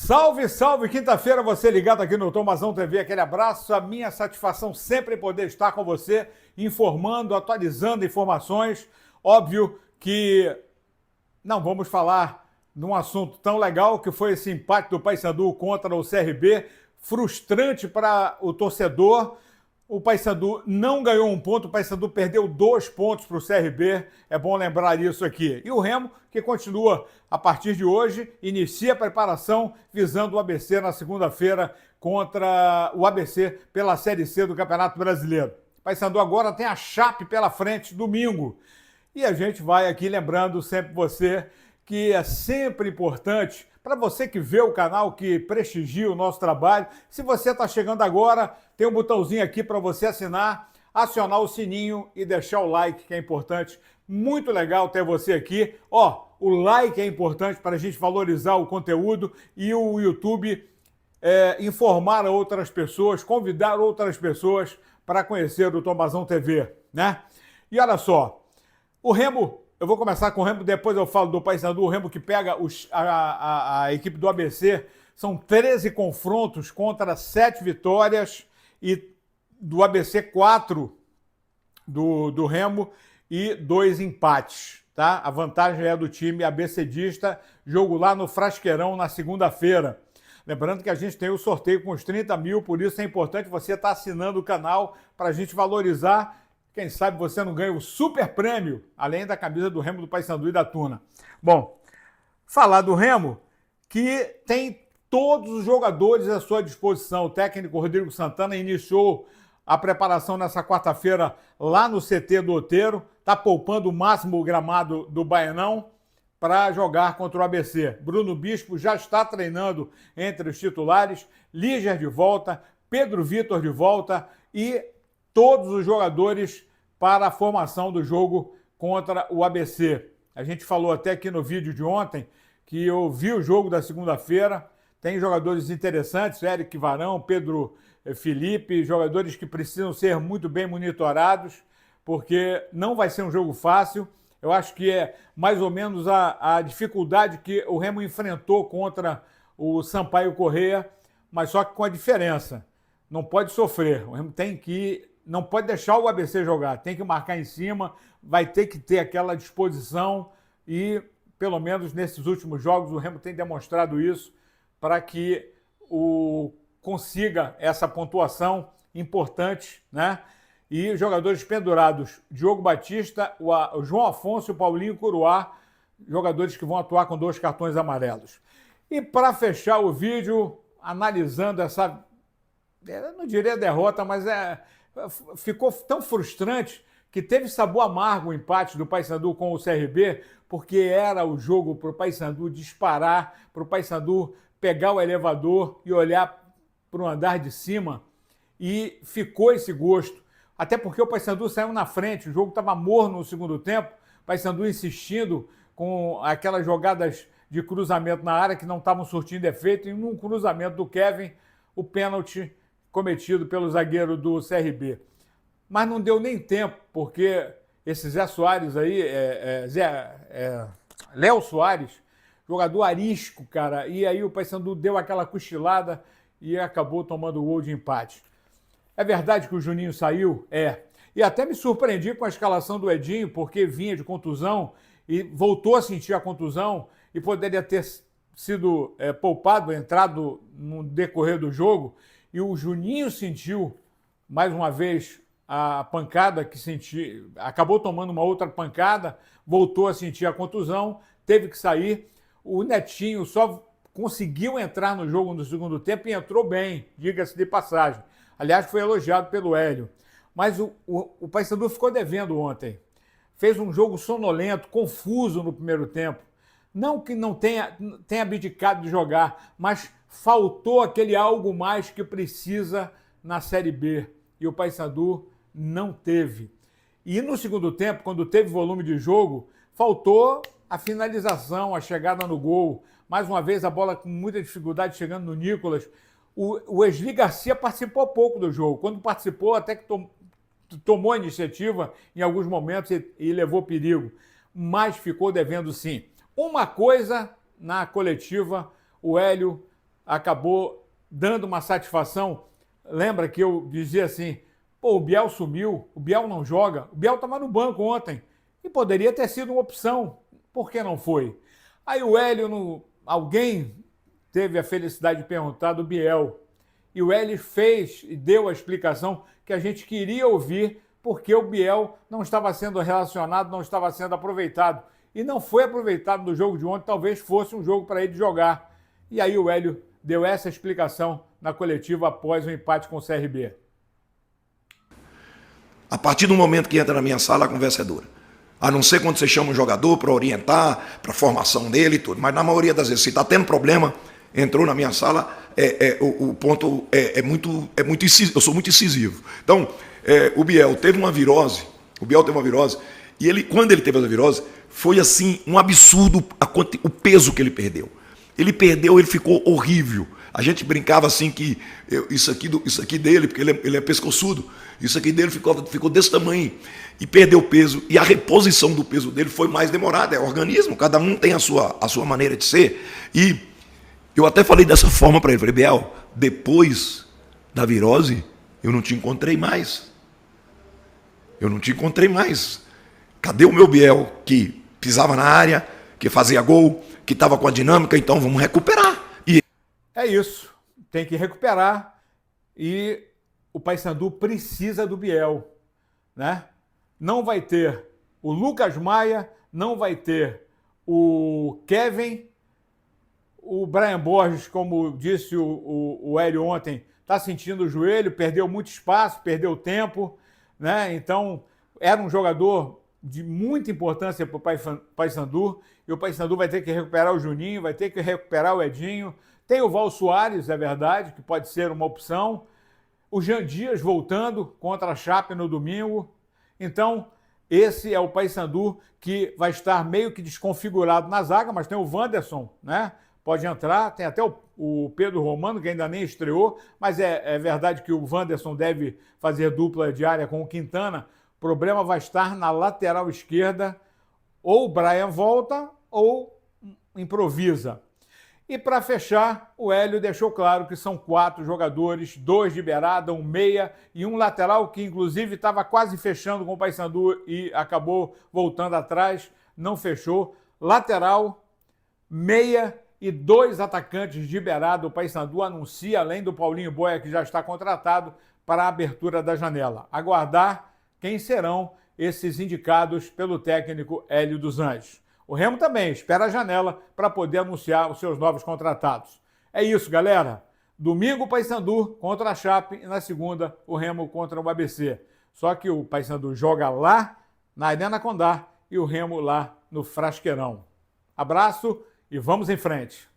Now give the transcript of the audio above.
Salve, salve! Quinta-feira, você ligado aqui no Tomazão TV, aquele abraço, a minha satisfação sempre em poder estar com você, informando, atualizando informações. Óbvio que não vamos falar de um assunto tão legal que foi esse empate do Paysandu contra o CRB, frustrante para o torcedor. O Paysandu não ganhou um ponto, o Paysandu perdeu 2 pontos para o CRB, é bom lembrar isso aqui. E o Remo, que continua a partir de hoje, inicia a preparação visando o ABC na segunda-feira contra o ABC pela Série C do Campeonato Brasileiro. O Paysandu agora tem a Chape pela frente, domingo. E a gente vai aqui lembrando sempre você que é sempre importante, para você que vê o canal, que prestigia o nosso trabalho, se você está chegando agora, tem um botãozinho aqui para você assinar, acionar o sininho e deixar o like, que é importante. Muito legal ter você aqui. O like é importante para a gente valorizar o conteúdo e o YouTube informar outras pessoas, convidar outras pessoas para conhecer o Tomazão TV, né? E olha só, o Remo, eu vou começar com o Remo, depois eu falo do Paysandu, o Remo que pega a equipe do ABC, são 13 confrontos contra 7 vitórias e do ABC 4 do Remo e 2 empates, tá? A vantagem é do time abcdista, jogo lá no Frasqueirão na segunda-feira. Lembrando que a gente tem o sorteio com os 30 mil, por isso é importante você estar assinando o canal para a gente valorizar. Quem sabe você não ganha o super prêmio, além da camisa do Remo, do Paysandu e da Tuna. Bom, falar do Remo, que tem todos os jogadores à sua disposição. O técnico Rodrigo Santana iniciou a preparação nessa quarta-feira lá no CT do Outeiro, está poupando o máximo o gramado do Baianão para jogar contra o ABC. Bruno Bispo já está treinando entre os titulares, Líger de volta, Pedro Vitor de volta e todos os jogadores para a formação do jogo contra o ABC. A gente falou até aqui no vídeo de ontem que eu vi o jogo da segunda-feira, tem jogadores interessantes, Eric Varão, Pedro Felipe, jogadores que precisam ser muito bem monitorados, porque não vai ser um jogo fácil. Eu acho que é mais ou menos a dificuldade que o Remo enfrentou contra o Sampaio Corrêa, mas só que com a diferença. Não pode sofrer, o Remo não pode deixar o ABC jogar, tem que marcar em cima, vai ter que ter aquela disposição e, pelo menos nesses últimos jogos, o Remo tem demonstrado isso para que consiga essa pontuação importante, né? E jogadores pendurados, Diogo Batista, o João Afonso e o Paulinho Curuá, jogadores que vão atuar com 2 cartões amarelos. E para fechar o vídeo, analisando essa, eu não diria derrota, mas ficou tão frustrante que teve sabor amargo o empate do Paysandu com o CRB, porque era o jogo para o Paysandu disparar, para o Paysandu pegar o elevador e olhar para o andar de cima, e ficou esse gosto. Até porque o Paysandu saiu na frente, o jogo estava morno no segundo tempo, o Paysandu insistindo com aquelas jogadas de cruzamento na área que não estavam surtindo efeito, e num cruzamento do Kevin, o pênalti cometido pelo zagueiro do CRB. Mas não deu nem tempo, porque esse Zé Soares aí, Léo Soares, jogador arisco, cara, e aí o Paysandu deu aquela cochilada e acabou tomando o gol de empate. É verdade que o Juninho saiu? E até me surpreendi com a escalação do Edinho, porque vinha de contusão e voltou a sentir a contusão e poderia ter sido poupado, entrado no decorrer do jogo. E o Juninho sentiu, mais uma vez, a pancada que sentiu, acabou tomando uma outra pancada, voltou a sentir a contusão, teve que sair. O Netinho só conseguiu entrar no jogo no segundo tempo e entrou bem, diga-se de passagem. Aliás, foi elogiado pelo Hélio. Mas o Paysandu ficou devendo ontem. Fez um jogo sonolento, confuso no primeiro tempo. Não que não tenha abdicado de jogar, mas faltou aquele algo mais que precisa na Série B. E o Paysandu não teve. E no segundo tempo, quando teve volume de jogo, faltou a finalização, a chegada no gol. Mais uma vez, a bola com muita dificuldade chegando no Nicolas. O Wesley Garcia participou pouco do jogo. Quando participou, até que tomou a iniciativa em alguns momentos e levou perigo. Mas ficou devendo sim. Uma coisa na coletiva, o Hélio acabou dando uma satisfação. Lembra que eu dizia assim, pô, o Biel sumiu, o Biel não joga, o Biel estava no banco ontem e poderia ter sido uma opção, por que não foi? Aí o Hélio, alguém teve a felicidade de perguntar do Biel, e o Hélio fez e deu a explicação que a gente queria ouvir, porque o Biel não estava sendo relacionado, não estava sendo aproveitado, e não foi aproveitado no jogo de ontem, talvez fosse um jogo para ele jogar. E aí o Hélio deu essa explicação na coletiva após o empate com o CRB. A partir do momento que entra na minha sala, a conversa é dura. A não ser quando você chama um jogador para orientar, para a formação dele e tudo. Mas na maioria das vezes, se está tendo problema, entrou na minha sala, o ponto é muito incisivo, eu sou muito incisivo. Então, o Biel teve uma virose, e ele, quando ele teve essa virose, foi assim, um absurdo o peso que ele perdeu. Ele ficou horrível. A gente brincava assim que isso aqui dele, porque ele é pescoçudo, isso aqui dele ficou desse tamanho e perdeu peso. E a reposição do peso dele foi mais demorada. É organismo, cada um tem a sua maneira de ser. E eu até falei dessa forma para ele. Falei, Biel, depois da virose, eu não te encontrei mais. Cadê o meu Biel que pisava na área, que fazia gol, que estava com a dinâmica? Então vamos recuperar. É isso, tem que recuperar e o Paysandu precisa do Biel, né? Não vai ter o Lucas Maia, não vai ter o Kevin, o Brian Borges, como disse o Hélio ontem, está sentindo o joelho, perdeu muito espaço, perdeu tempo, né? Então era um jogador de muita importância para o Paysandu, e o Paysandu vai ter que recuperar o Juninho, vai ter que recuperar o Edinho. Tem o Val Soares, é verdade, que pode ser uma opção. O Jean Dias voltando contra a Chape no domingo. Então, esse é o Paysandu que vai estar meio que desconfigurado na zaga, mas tem o Wanderson, né? Pode entrar, tem até o Pedro Romano, que ainda nem estreou, mas é verdade que o Wanderson deve fazer dupla diária com o Quintana. O problema vai estar na lateral esquerda, ou o Brian volta ou improvisa. E para fechar, o Hélio deixou claro que são 4 jogadores, 2 de beirada, um meia e um lateral que inclusive estava quase fechando com o Paysandu e acabou voltando atrás, não fechou. Lateral, meia e 2 atacantes de beirada. O Paysandu anuncia, além do Paulinho Boia, que já está contratado, para a abertura da janela. Aguardar quem serão esses indicados pelo técnico Hélio dos Anjos. O Remo também espera a janela para poder anunciar os seus novos contratados. É isso, galera. Domingo, o Paysandu contra a Chape e na segunda, o Remo contra o ABC. Só que o Paysandu joga lá na Arena Condá e o Remo lá no Frasqueirão. Abraço e vamos em frente.